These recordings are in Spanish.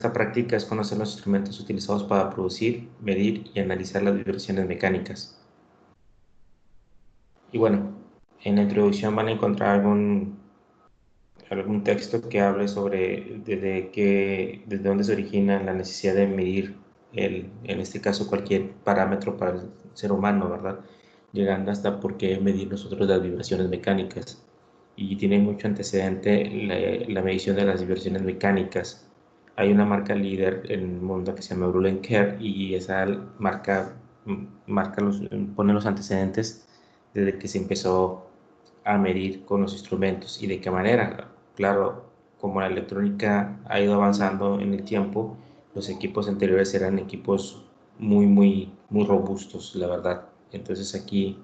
esta práctica es conocer los instrumentos utilizados para producir, medir y analizar las vibraciones mecánicas. Y bueno, en la introducción van a encontrar algún texto que hable sobre desde dónde se origina la necesidad de medir, en este caso, cualquier parámetro para el ser humano, ¿verdad? Llegando hasta por qué medir nosotros las vibraciones mecánicas. Y tiene mucho antecedente la medición de las vibraciones mecánicas. Hay una marca líder en el mundo que se llama Brüel Kerr, y esa marca pone los antecedentes desde que se empezó a medir con los instrumentos y de qué manera. Claro, como la electrónica ha ido avanzando en el tiempo, los equipos anteriores eran equipos muy robustos, la verdad. Entonces aquí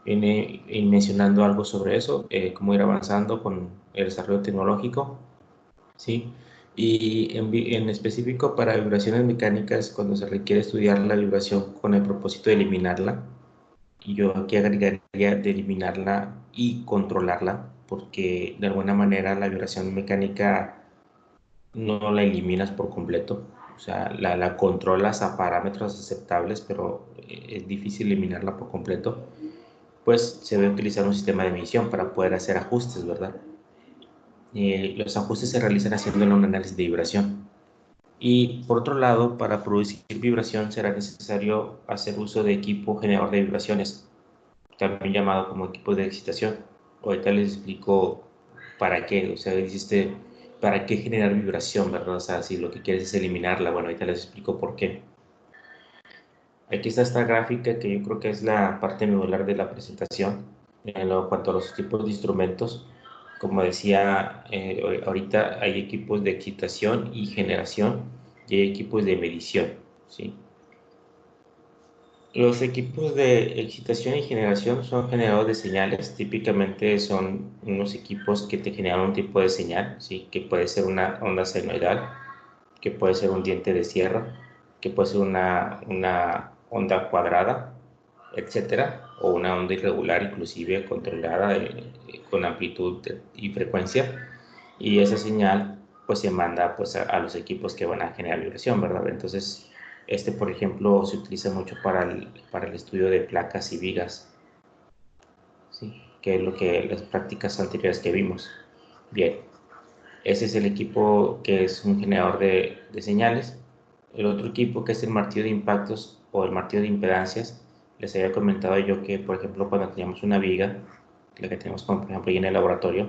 viene mencionando algo sobre eso, cómo ir avanzando con el desarrollo tecnológico, ¿sí? Y en específico para vibraciones mecánicas, cuando se requiere estudiar la vibración con el propósito de eliminarla, y yo aquí agregaría de eliminarla y controlarla, porque de alguna manera la vibración mecánica no la eliminas por completo, o sea, la controlas a parámetros aceptables, pero es difícil eliminarla por completo. Pues se debe utilizar un sistema de medición para poder hacer ajustes, ¿verdad? Los ajustes se realizan haciendo un análisis de vibración. Y por otro lado, para producir vibración será necesario hacer uso de equipo generador de vibraciones, también llamado como equipo de excitación. Ahorita les explico para qué, o sea, dijiste, ¿para qué generar vibración, verdad? O sea, si lo que quieres es eliminarla, bueno, ahorita les explico por qué. Aquí está esta gráfica que yo creo que es la parte medular de la presentación en cuanto a los tipos de instrumentos. Como decía, ahorita hay equipos de excitación y generación y hay equipos de medición, ¿sí? Los equipos de excitación y generación son generadores de señales. Típicamente son unos equipos que te generan un tipo de señal, ¿sí? Que puede ser una onda senoidal, que puede ser un diente de sierra, que puede ser una onda cuadrada, etcétera, o una onda irregular, inclusive controlada con amplitud y frecuencia. Y esa señal pues se manda pues a los equipos que van a generar vibración, ¿verdad? Entonces, por ejemplo, se utiliza mucho para el estudio de placas y vigas, ¿sí? Que es lo que las prácticas anteriores que vimos. Bien, ese es el equipo que es un generador de señales. El otro equipo, que es el martillo de impactos o el martillo de impedancias, les había comentado yo que, por ejemplo, cuando teníamos una viga, la que tenemos, como por ejemplo, ahí en el laboratorio,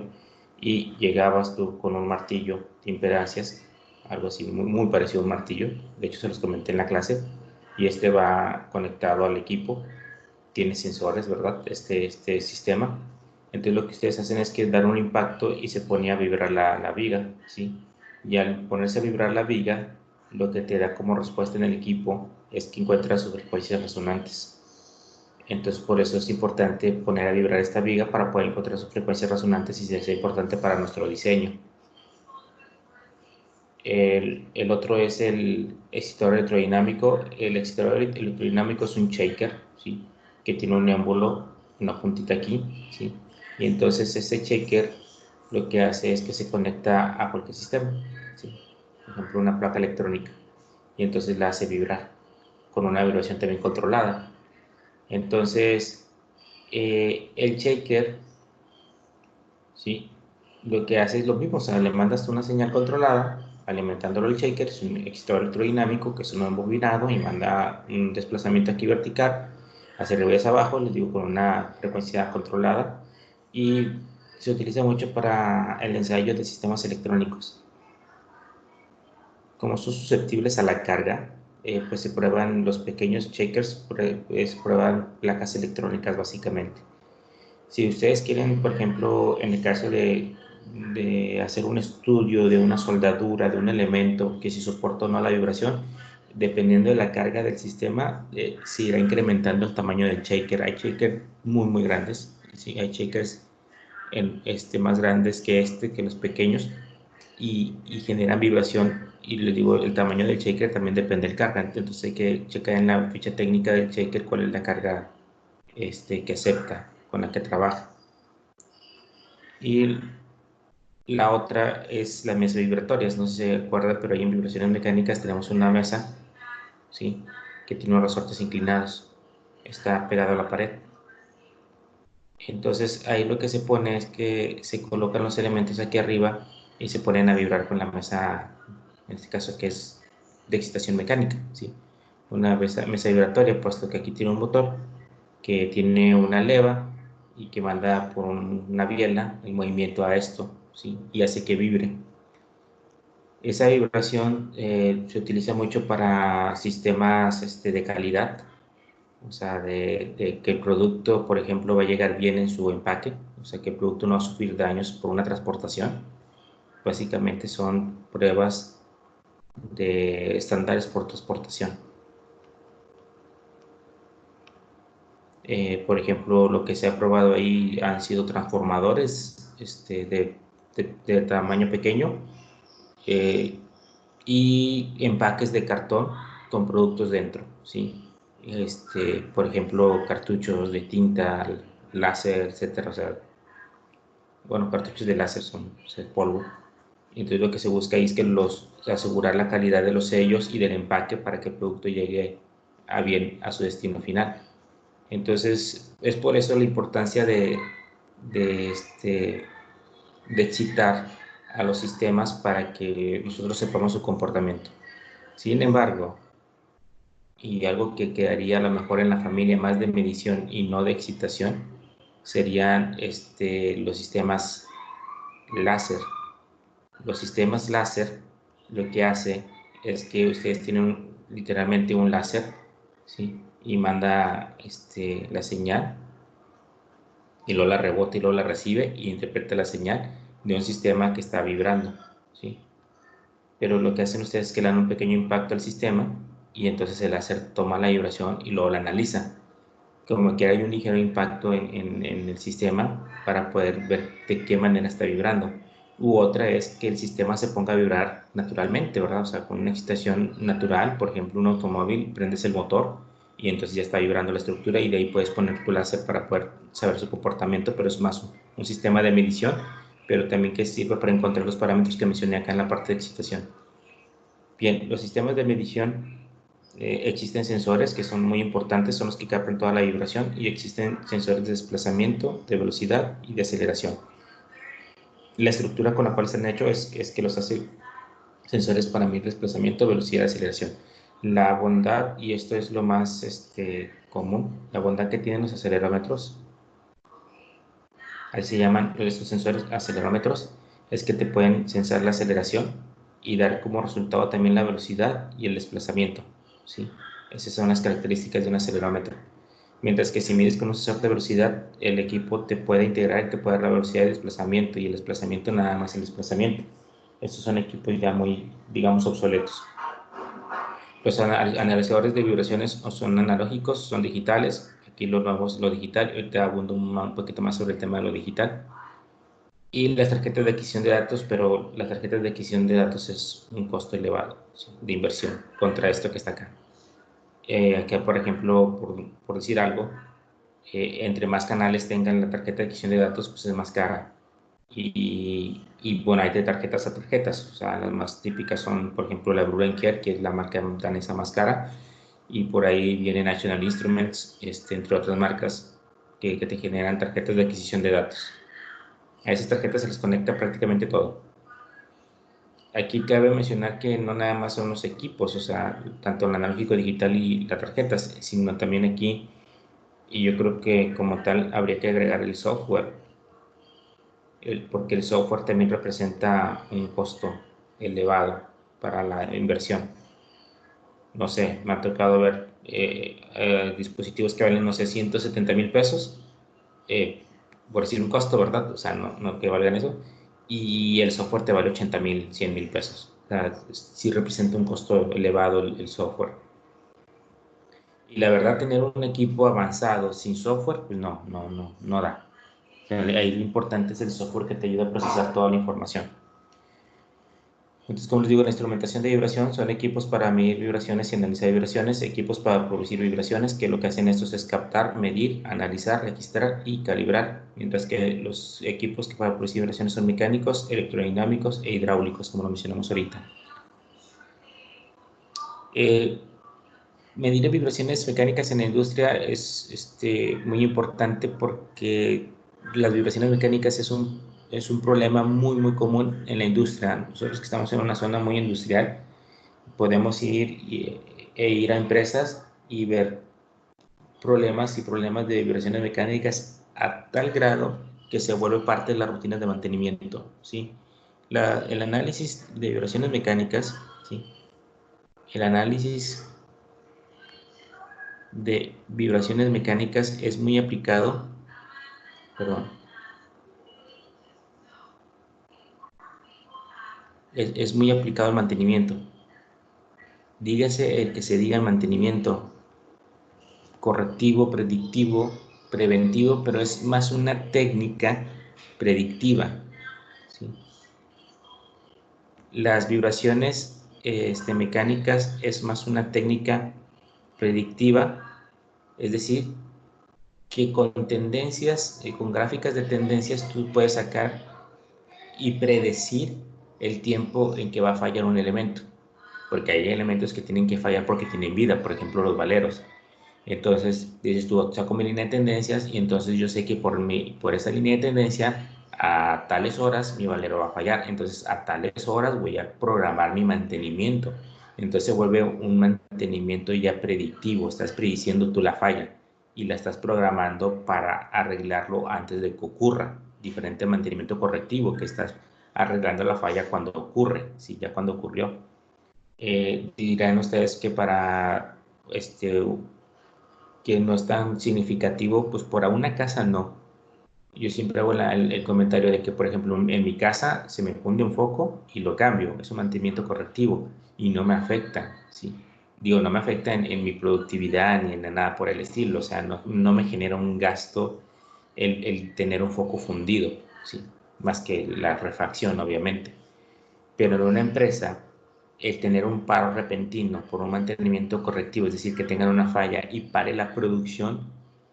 y llegabas tú con un martillo de impedancias, algo así muy parecido a un martillo, de hecho se los comenté en la clase, y este va conectado al equipo, tiene sensores, ¿verdad? Este sistema. Entonces lo que ustedes hacen es que dar un impacto y se pone a vibrar la viga, ¿sí? Y al ponerse a vibrar la viga, lo que te da como respuesta en el equipo es que encuentra sus frecuencias resonantes. Entonces por eso es importante poner a vibrar esta viga para poder encontrar sus frecuencias resonantes y es importante para nuestro diseño. El otro es el excitador electrodinámico. El excitador electrodinámico es un shaker, ¿sí? Que tiene un émbolo, una puntita aquí, ¿sí? Y entonces este shaker lo que hace es que se conecta a cualquier sistema, ¿sí? Por ejemplo, una placa electrónica, y entonces la hace vibrar con una vibración también controlada. Entonces, el shaker, ¿sí? Lo que hace es lo mismo, o sea, le mandas una señal controlada alimentándolo el shaker, es un excitador electrodinámico que es un embobinado y manda un desplazamiento aquí vertical hacia arriba y hacia abajo, les digo, con una frecuencia controlada, y se utiliza mucho para el ensayo de sistemas electrónicos. Como son susceptibles a la carga, pues se prueban los pequeños shakers, pues prueban placas electrónicas básicamente. Si ustedes quieren, por ejemplo, en el caso de hacer un estudio de una soldadura, de un elemento que si soporta o no la vibración, dependiendo de la carga del sistema, se irá incrementando el tamaño del shaker. Hay shakers muy grandes, ¿sí? Hay shakers más grandes que los pequeños, y generan vibración. Y les digo, el tamaño del shaker también depende del carga. Entonces hay que checar en la ficha técnica del shaker cuál es la carga que acepta, con la que trabaja. Y La otra es las mesas vibratorias. No sé si se acuerda, pero ahí en vibraciones mecánicas tenemos una mesa, ¿sí?, que tiene unos resortes inclinados. Está pegado a la pared. Entonces ahí lo que se pone es que se colocan los elementos aquí arriba y se ponen a vibrar con la mesa, en este caso que es de excitación mecánica, ¿sí? Una mesa vibratoria, puesto que aquí tiene un motor que tiene una leva y que manda por una biela el movimiento a esto, ¿sí?, y hace que vibre. Esa vibración se utiliza mucho para sistemas de calidad, o sea, de que el producto, por ejemplo, va a llegar bien en su empaque, o sea, que el producto no va a sufrir daños por una transportación. Básicamente son pruebas de estándares por transportación. Por ejemplo, lo que se ha probado ahí han sido transformadores de tamaño pequeño, eh, y empaques de cartón con productos dentro, ¿sí? Por ejemplo, cartuchos de tinta, láser, etcétera. O sea, bueno, cartuchos de láser son, o sea, polvo. Entonces lo que se busca ahí es que asegurar la calidad de los sellos y del empaque para que el producto llegue a bien a su destino final. Entonces es por eso la importancia de, este, de excitar a los sistemas para que nosotros sepamos su comportamiento. Sin embargo, y algo que quedaría a lo mejor en la familia más de medición y no de excitación, serían los sistemas láser. Los sistemas láser lo que hace es que ustedes tienen literalmente un láser, ¿sí?, y manda la señal y luego la rebota y luego la recibe y interpreta la señal de un sistema que está vibrando, ¿sí? Pero lo que hacen ustedes es que le dan un pequeño impacto al sistema y entonces el láser toma la vibración y luego la analiza. Como que hay un ligero impacto en el sistema para poder ver de qué manera está vibrando. U otra es que el sistema se ponga a vibrar naturalmente, ¿verdad? O sea, con una excitación natural, por ejemplo, un automóvil, prendes el motor y entonces ya está vibrando la estructura y de ahí puedes poner tu láser para poder saber su comportamiento, pero es más un sistema de medición, pero también que sirve para encontrar los parámetros que mencioné acá en la parte de excitación. Bien, los sistemas de medición, existen sensores que son muy importantes, son los que captan toda la vibración, y existen sensores de desplazamiento, de velocidad y de aceleración. La estructura con la cual se han hecho es que los hace sensores para medir desplazamiento, velocidad y aceleración. La bondad, y esto es lo más común, la bondad que tienen los acelerómetros, ahí se llaman estos sensores acelerómetros, es que te pueden sensar la aceleración y dar como resultado también la velocidad y el desplazamiento, ¿sí? Esas son las características de un acelerómetro. Mientras que si mides con un sensor de velocidad, el equipo te puede integrar y te puede dar la velocidad de desplazamiento, y el desplazamiento nada más el desplazamiento. Estos son equipos ya muy, digamos, obsoletos. Los analizadores de vibraciones son analógicos, son digitales. Aquí lo nuevos, lo digital. Ahorita abundo un poquito más sobre el tema de lo digital. Y las tarjetas de adquisición de datos, pero las tarjetas de adquisición de datos es un costo elevado, ¿sí?, de inversión contra esto que está acá. Acá, por ejemplo, por decir algo, entre más canales tengan la tarjeta de adquisición de datos, pues es más cara. Y bueno, hay de tarjetas a tarjetas. O sea, las más típicas son, por ejemplo, la Brurenker, que es la marca danesa más cara, y por ahí viene National Instruments, entre otras marcas que te generan tarjetas de adquisición de datos. A esas tarjetas se les conecta prácticamente todo. Aquí cabe mencionar que no nada más son los equipos, o sea, tanto el analógico digital y las tarjetas, sino también aquí, y yo creo que como tal habría que agregar el software, porque el software también representa un costo elevado para la inversión. No sé, me ha tocado ver dispositivos que valen, no sé, 170,000 pesos, eh, por decir un costo, ¿verdad? O sea, no que valgan eso, y el software te vale 80,000, 100,000 pesos. O sea, sí representa un costo elevado el software. Y la verdad, tener un equipo avanzado sin software, pues no da. O sea, ahí lo importante es el software que te ayuda a procesar toda la información. Entonces, como les digo, la instrumentación de vibración son equipos para medir vibraciones y analizar vibraciones, equipos para producir vibraciones, que lo que hacen estos es captar, medir, analizar, registrar y calibrar, mientras que los equipos que para producir vibraciones son mecánicos, electrodinámicos e hidráulicos, como lo mencionamos ahorita. Medir vibraciones mecánicas en la industria es muy importante porque las vibraciones mecánicas es un problema muy común en la industria. Nosotros que estamos en una zona muy industrial, podemos ir a empresas y ver problemas de vibraciones mecánicas a tal grado que se vuelve parte de las rutinas de mantenimiento, ¿sí? El análisis de vibraciones mecánicas, ¿sí? El análisis de vibraciones mecánicas es muy aplicado, perdón, es muy aplicado al mantenimiento. Dígase el que se diga mantenimiento correctivo, predictivo, preventivo, pero es más una técnica predictiva, ¿sí? Las vibraciones mecánicas es más una técnica predictiva, es decir, que con tendencias, con gráficas de tendencias, tú puedes sacar y predecir el tiempo en que va a fallar un elemento, porque hay elementos que tienen que fallar porque tienen vida, por ejemplo los valeros. Entonces dices tú, saco mi línea de tendencias y entonces yo sé que por esa línea de tendencia a tales horas mi valero va a fallar, entonces a tales horas voy a programar mi mantenimiento. Entonces se vuelve un mantenimiento ya predictivo, estás prediciendo tú la falla y la estás programando para arreglarlo antes de que ocurra. Diferente al mantenimiento correctivo, que estás arreglando la falla cuando ocurre, ¿sí? Ya cuando ocurrió. Dirán ustedes que para que no es tan significativo, pues por una casa no. Yo siempre hago el comentario de que, por ejemplo, en mi casa se me funde un foco y lo cambio, es un mantenimiento correctivo y no me afecta, ¿sí? Digo, no me afecta en mi productividad ni en nada por el estilo, o sea, no me genera un gasto el tener un foco fundido, ¿sí? Más que la refacción, obviamente. Pero en una empresa, el tener un paro repentino por un mantenimiento correctivo, es decir, que tengan una falla y pare la producción,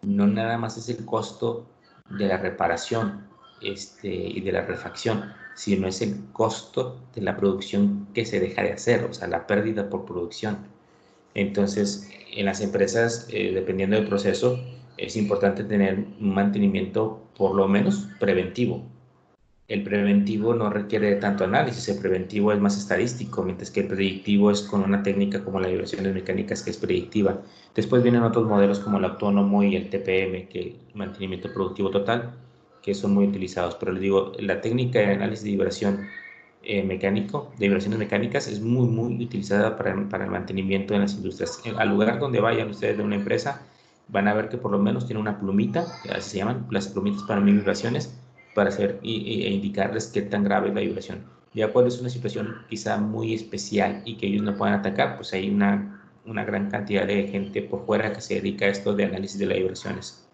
no nada más es el costo de la reparación y de la refacción, sino es el costo de la producción que se deja de hacer, o sea, la pérdida por producción. Entonces, en las empresas, dependiendo del proceso, es importante tener un mantenimiento por lo menos preventivo. El preventivo no requiere de tanto análisis, el preventivo es más estadístico, mientras que el predictivo es con una técnica como las vibraciones mecánicas que es predictiva. Después vienen otros modelos como el autónomo y el TPM, que es mantenimiento productivo total, que son muy utilizados. Pero les digo, la técnica de análisis de vibración mecánico, de vibraciones mecánicas, es muy utilizada para el mantenimiento en las industrias. Al lugar donde vayan ustedes de una empresa, van a ver que por lo menos tiene una plumita, que así se llaman las plumitas para medir vibraciones, para hacer e indicarles qué tan grave es la vibración. Ya cuando es una situación quizá muy especial y que ellos no puedan atacar, pues hay una gran cantidad de gente por fuera que se dedica a esto de análisis de las vibraciones.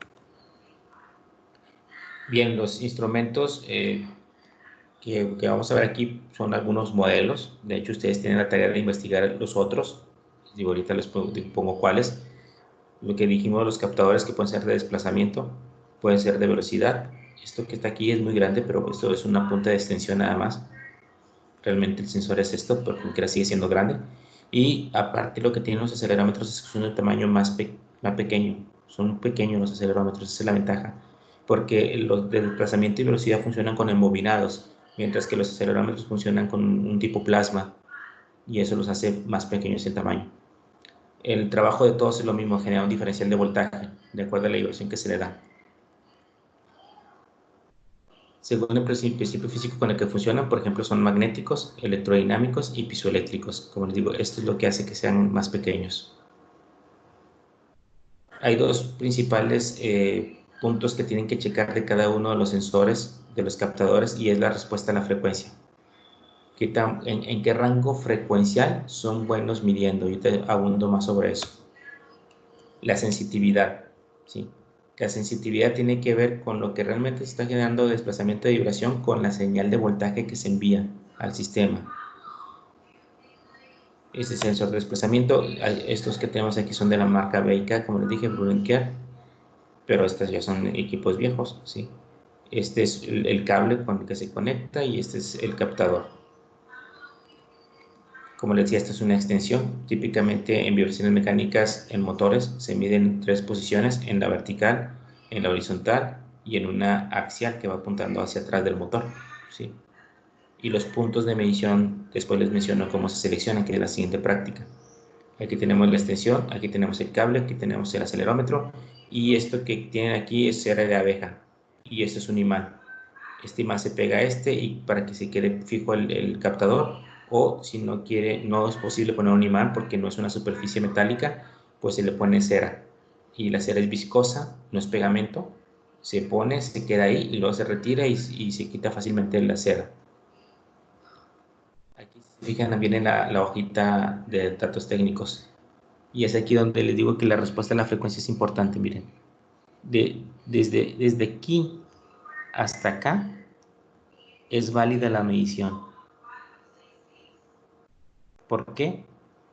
Bien, los instrumentos que vamos a ver aquí son algunos modelos. De hecho, ustedes tienen la tarea de investigar los otros. Digo, ahorita les pongo cuáles. Lo que dijimos, los captadores que pueden ser de desplazamiento, pueden ser de velocidad. Esto que está aquí es muy grande, pero esto es una punta de extensión nada más. Realmente el sensor es esto, pero como quiera sigue siendo grande. Y aparte lo que tienen los acelerómetros es que son de tamaño más pequeño. Son pequeños los acelerómetros, esa es la ventaja. Porque los de desplazamiento y velocidad funcionan con embobinados, mientras que los acelerómetros funcionan con un tipo plasma. Y eso los hace más pequeños en tamaño. El trabajo de todos es lo mismo, genera un diferencial de voltaje, de acuerdo a la vibración que se le da. Según el principio físico con el que funcionan, por ejemplo, son magnéticos, electrodinámicos y piezoeléctricos. Como les digo, esto es lo que hace que sean más pequeños. Hay dos principales puntos que tienen que checar de cada uno de los sensores, de los captadores, y es la respuesta a la frecuencia. ¿En qué rango frecuencial son buenos midiendo? Yo te abundo más sobre eso. La sensitividad, ¿sí? La sensitividad tiene que ver con lo que realmente se está generando desplazamiento de vibración con la señal de voltaje que se envía al sistema. Este sensor de desplazamiento, estos que tenemos aquí son de la marca BK, como les dije, Care, pero estos ya son equipos viejos, ¿sí? Este es el cable con el que se conecta y este es el captador. Como les decía, esta es una extensión. Típicamente en vibraciones mecánicas, en motores, se miden en 3 posiciones: en la vertical, en la horizontal y en una axial que va apuntando hacia atrás del motor, ¿sí? Y los puntos de medición, después les menciono cómo se seleccionan, que es la siguiente práctica. Aquí tenemos la extensión, aquí tenemos el cable, aquí tenemos el acelerómetro, y esto que tienen aquí es cera de abeja, y esto es un imán. Este imán se pega a este y para que se quede fijo el captador, o si no quiere, no es posible poner un imán porque no es una superficie metálica, pues se le pone cera, y la cera es viscosa, no es pegamento, se pone, se queda ahí y luego se retira y se quita fácilmente la cera. Aquí se fijan bien en la hojita de datos técnicos. Y es aquí donde les digo que la respuesta a la frecuencia es importante. Miren, desde aquí hasta acá es válida la medición. ¿Por qué?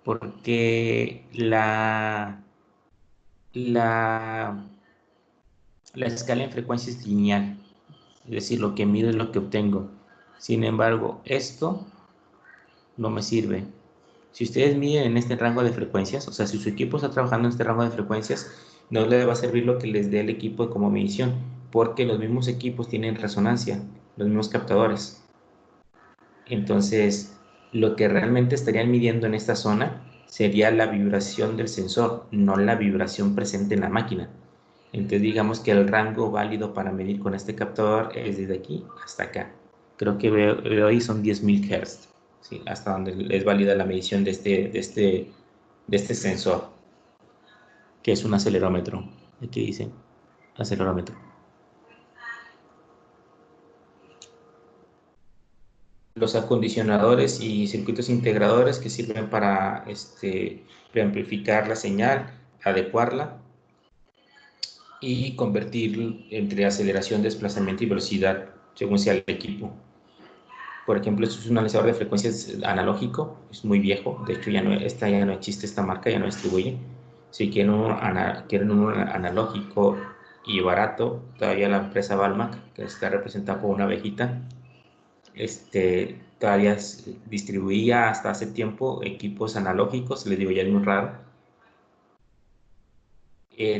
Porque la, la escala en frecuencia es lineal. Es decir, lo que mido es lo que obtengo. Sin embargo, esto no me sirve. Si ustedes miden en este rango de frecuencias, o sea, si su equipo está trabajando en este rango de frecuencias, no les va a servir lo que les dé el equipo como medición, porque los mismos equipos tienen resonancia, los mismos captadores. Entonces, lo que realmente estarían midiendo en esta zona sería la vibración del sensor, no la vibración presente en la máquina. Entonces, digamos que el rango válido para medir con este captador es desde aquí hasta acá. Creo que veo ahí son 10.000 Hz, ¿sí? Hasta donde es válida la medición de este sensor, que es un acelerómetro. Aquí dice acelerómetro. Los acondicionadores y circuitos integradores que sirven para preamplificar la señal, adecuarla y convertir entre aceleración, desplazamiento y velocidad según sea el equipo. Por ejemplo, esto es un analizador de frecuencias analógico, es muy viejo, de hecho ya no existe, esta marca ya no distribuye. Si quieren un analógico y barato, todavía la empresa Valmac, que está representada por una abejita, todavía distribuía hasta hace tiempo equipos analógicos, les digo, ya es muy raro.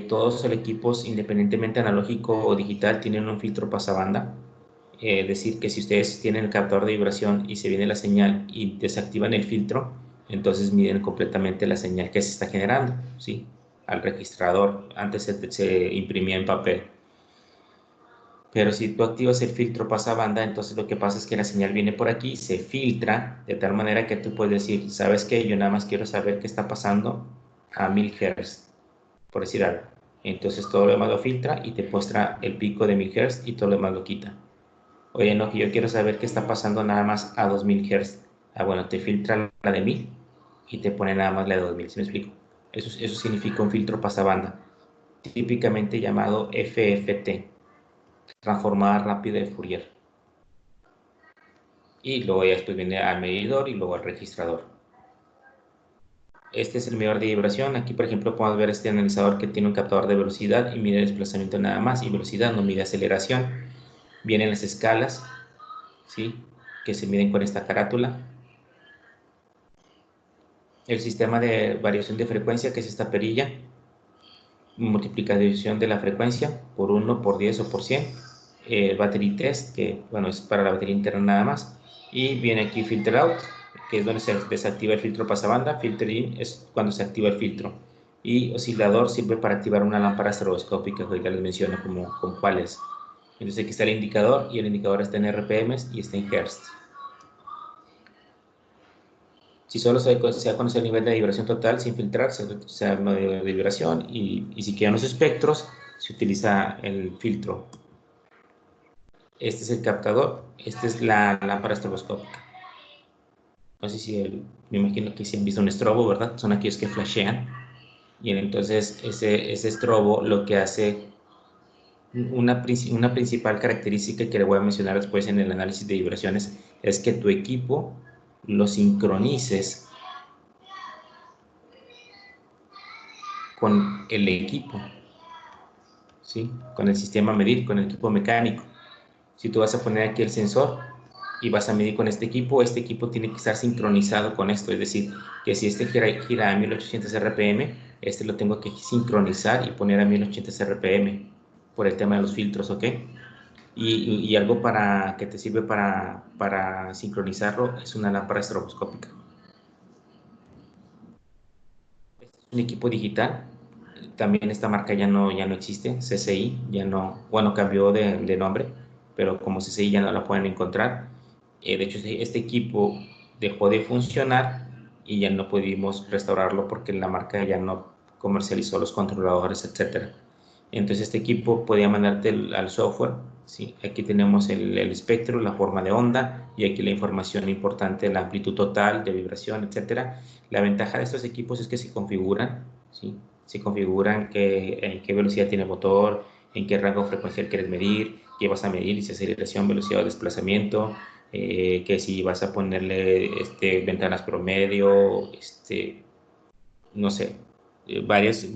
Todos los equipos, independientemente analógico o digital, tienen un filtro pasabanda. Es decir, que si ustedes tienen el captador de vibración y se viene la señal y desactivan el filtro, entonces miden completamente la señal que se está generando, ¿sí? Al registrador. Antes se imprimía en papel. Pero si tú activas el filtro pasabanda, entonces lo que pasa es que la señal viene por aquí, se filtra de tal manera que tú puedes decir, ¿sabes qué? Yo nada más quiero saber qué está pasando a 1000 Hz, por decir algo. Entonces todo lo demás lo filtra y te muestra el pico de 1000 Hz y todo lo demás lo quita. Oye, no, que yo quiero saber qué está pasando nada más a 2000 Hz. Ah, bueno, te filtra la de 1000 y te pone nada más la de 2000, ¿sí me explico? Eso significa un filtro pasabanda, típicamente llamado FFT, transformada rápida de Fourier. Y luego ya después viene al medidor y luego al registrador. Este es el medidor de vibración. Aquí, por ejemplo, podemos ver este analizador que tiene un captador de velocidad y mide desplazamiento nada más, y velocidad, no mide aceleración. Vienen las escalas, ¿sí? Que se miden con esta carátula. El sistema de variación de frecuencia, que es esta perilla, multiplicación de la frecuencia por 1, por 10 o por 100. El battery test, que bueno, es para la batería interna nada más. Y viene aquí filter out, que es donde se desactiva el filtro pasabanda. Filter in es cuando se activa el filtro. Y oscilador sirve para activar una lámpara estroboscópica, que ahorita les menciono como cuál es. Entonces aquí está el indicador, y el indicador está en RPMs y está en Hertz. Si solo se ha conocido el nivel de vibración total sin filtrar, se habla de vibración, y si quieren los espectros, se utiliza el filtro. Este es el captador, esta es la lámpara estroboscópica. No sé si me imagino que si han visto un estrobo, ¿verdad? Son aquellos que flashean. Y entonces ese estrobo lo que hace, una principal característica que le voy a mencionar después en el análisis de vibraciones, es que tu equipo lo sincronices con el equipo, ¿sí? Con el sistema a medir, con el equipo mecánico. Si tú vas a poner aquí el sensor y vas a medir con este equipo tiene que estar sincronizado con esto, es decir, que si este gira a 1800 RPM, este lo tengo que sincronizar y poner a 1800 RPM por el tema de los filtros, ¿ok? Y algo que te sirve para sincronizarlo es una lámpara estroboscópica. Este es un equipo digital. También esta marca ya no existe, CCI, ya no, bueno, cambió de nombre, pero como CCI ya no la pueden encontrar. De hecho, este equipo dejó de funcionar y ya no pudimos restaurarlo porque la marca ya no comercializó los controladores, etcétera. Entonces este equipo podía mandarte al software, ¿sí? Aquí tenemos el espectro, la forma de onda y aquí la información importante, la amplitud total de vibración, etcétera. La ventaja de estos equipos es que se configuran, ¿sí? Se configuran en qué velocidad tiene el motor, en qué rango frecuencial quieres medir, qué vas a medir, si aceleración, velocidad o desplazamiento, que si vas a ponerle ventanas promedio, no sé, varias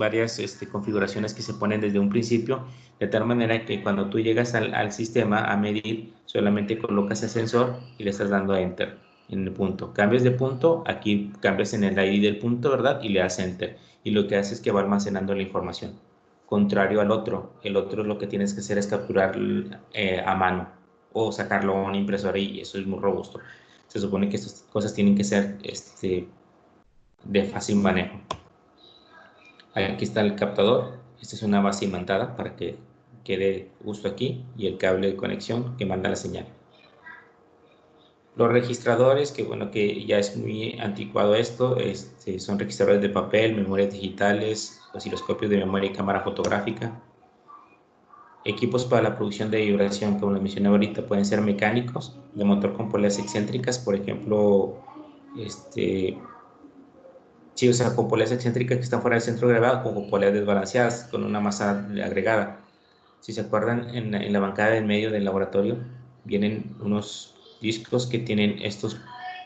configuraciones que se ponen desde un principio, de tal manera que cuando tú llegas al sistema a medir, solamente colocas el sensor y le estás dando Enter en el punto. Cambias de punto, aquí cambias en el ID del punto, ¿verdad? Y le das Enter. Y lo que hace es que va almacenando la información. Contrario al otro, el otro lo que tienes que hacer es capturar a mano o sacarlo a una impresora y eso es muy robusto. Se supone que estas cosas tienen que ser de fácil manejo. Aquí está el captador. Esta es una base imantada para que quede justo aquí y el cable de conexión que manda la señal. Los registradores, que bueno, que ya es muy anticuado esto, son registradores de papel, memorias digitales, osciloscopios de memoria y cámara fotográfica. Equipos para la producción de vibración, como lo mencioné ahorita, pueden ser mecánicos, de motor con poleas excéntricas, por ejemplo, sí, o sea, con poleas excéntricas que están fuera del centro de gravedad, o con poleas desbalanceadas, con una masa agregada. Si se acuerdan, en la bancada del medio del laboratorio vienen unos discos que tienen estos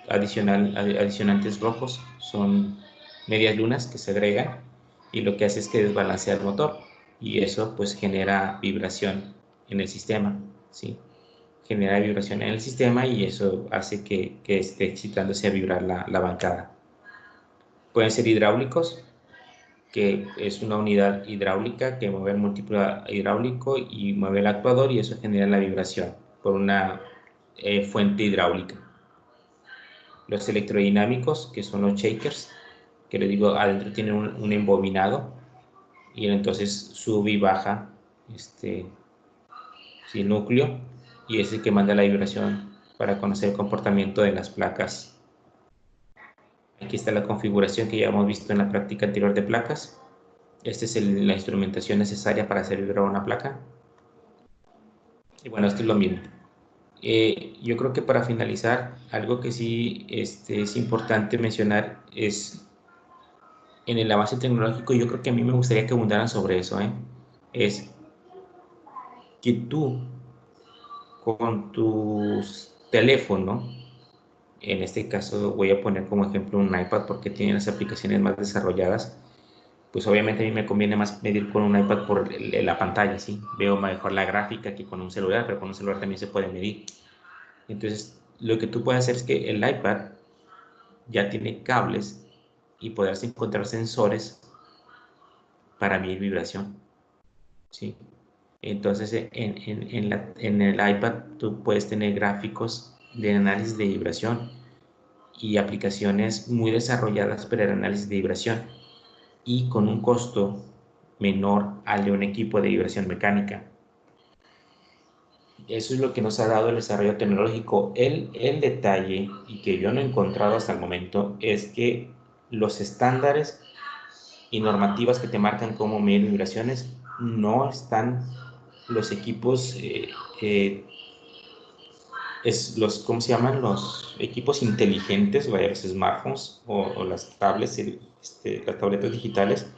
adicionantes rojos, son medias lunas que se agregan y lo que hace es que desbalancea el motor y eso pues genera vibración en el sistema, ¿sí? Genera vibración en el sistema y eso hace que esté excitándose a vibrar la bancada. Pueden ser hidráulicos, que es una unidad hidráulica que mueve el múltiplo hidráulico y mueve el actuador y eso genera la vibración por una fuente hidráulica. Los electrodinámicos, que son los shakers, que les digo, adentro tienen un embobinado y entonces sube y baja sin núcleo y es el que manda la vibración para conocer el comportamiento de las placas. Aquí está la configuración que ya hemos visto en la práctica anterior de placas. Esta es la instrumentación necesaria para hacer vibrar una placa. Y bueno, esto es lo mismo. Yo creo que para finalizar, algo que sí es importante mencionar es en el avance tecnológico, yo creo que a mí me gustaría que abundaran sobre eso, es que tú con tu teléfono, en este caso voy a poner como ejemplo un iPad porque tiene las aplicaciones más desarrolladas, pues obviamente a mí me conviene más medir con un iPad por la pantalla, ¿sí? Veo mejor la gráfica que con un celular, pero con un celular también se puede medir. Entonces, lo que tú puedes hacer es que el iPad ya tiene cables y podrás encontrar sensores para medir vibración, ¿sí? Entonces, en el iPad tú puedes tener gráficos de análisis de vibración y aplicaciones muy desarrolladas para el análisis de vibración y con un costo menor al de un equipo de vibración mecánica. Eso es lo que nos ha dado el desarrollo tecnológico. El detalle, y que yo no he encontrado hasta el momento, es que los estándares y normativas que te marcan cómo medir vibraciones no están los equipos, ¿cómo se llaman? Los equipos inteligentes, vaya, los smartphones o las tablets, las tabletas digitales,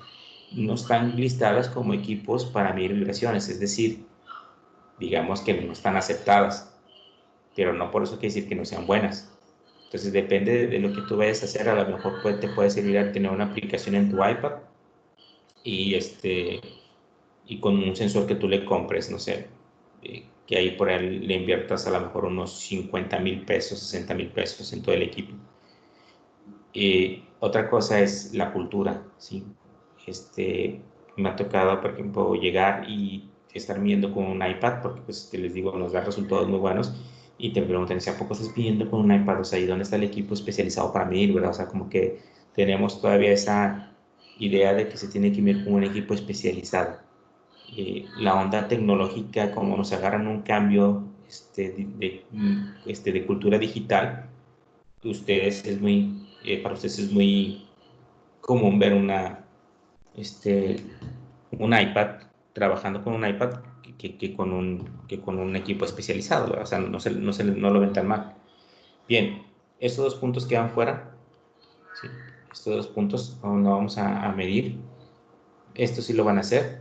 no están listadas como equipos para medir vibraciones, es decir, digamos que no están aceptadas, pero no por eso quiere decir que no sean buenas. Entonces depende de lo que tú vayas a hacer, a lo mejor te puede servir a tener una aplicación en tu iPad y con un sensor que tú le compres, no sé, que ahí por ahí le inviertas a lo mejor unos 50,000 pesos, 60,000 pesos en todo el equipo. Otra cosa es la cultura, ¿sí? Me ha tocado, por ejemplo, llegar y estar viendo con un iPad, porque pues que les digo, nos da resultados muy buenos, y te preguntan, si a poco estás pidiendo con un iPad, o sea, ¿y dónde está el equipo especializado para medir, verdad? O sea, como que tenemos todavía esa idea de que se tiene que medir con un equipo especializado. La onda tecnológica, como nos agarran un cambio de cultura digital, para ustedes es muy común ver este, un iPad, trabajando con un iPad que con un equipo especializado, ¿verdad? O sea, no lo ven tan mal. Bien, estos dos puntos quedan fuera, ¿sí? Estos dos puntos no vamos a medir. Esto sí lo van a hacer.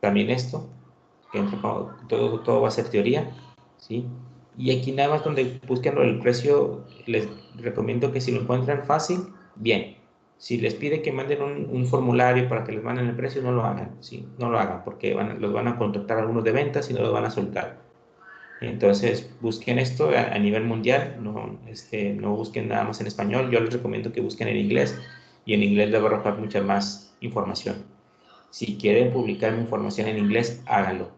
También esto, que todo va a ser teoría, ¿sí? Y aquí nada más donde busquen el precio, les recomiendo que si lo encuentran fácil, bien. Si les pide que manden un formulario para que les manden el precio, no lo hagan, ¿sí? No lo hagan, porque los van a contactar algunos de ventas y no los van a soltar. Entonces, busquen esto a nivel mundial, no busquen nada más en español. Yo les recomiendo que busquen en inglés, y en inglés les va a arrojar mucha más información. Si quieren publicar mi información en inglés, háganlo,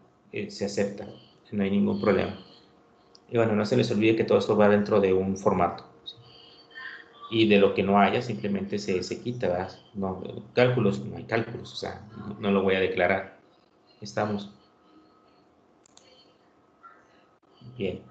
se acepta, no hay ningún problema. Y bueno, no se les olvide que todo esto va dentro de un formato, ¿sí? Y de lo que no haya, simplemente se quita, ¿verdad? No, cálculos, no hay cálculos, o sea, no lo voy a declarar. Estamos bien.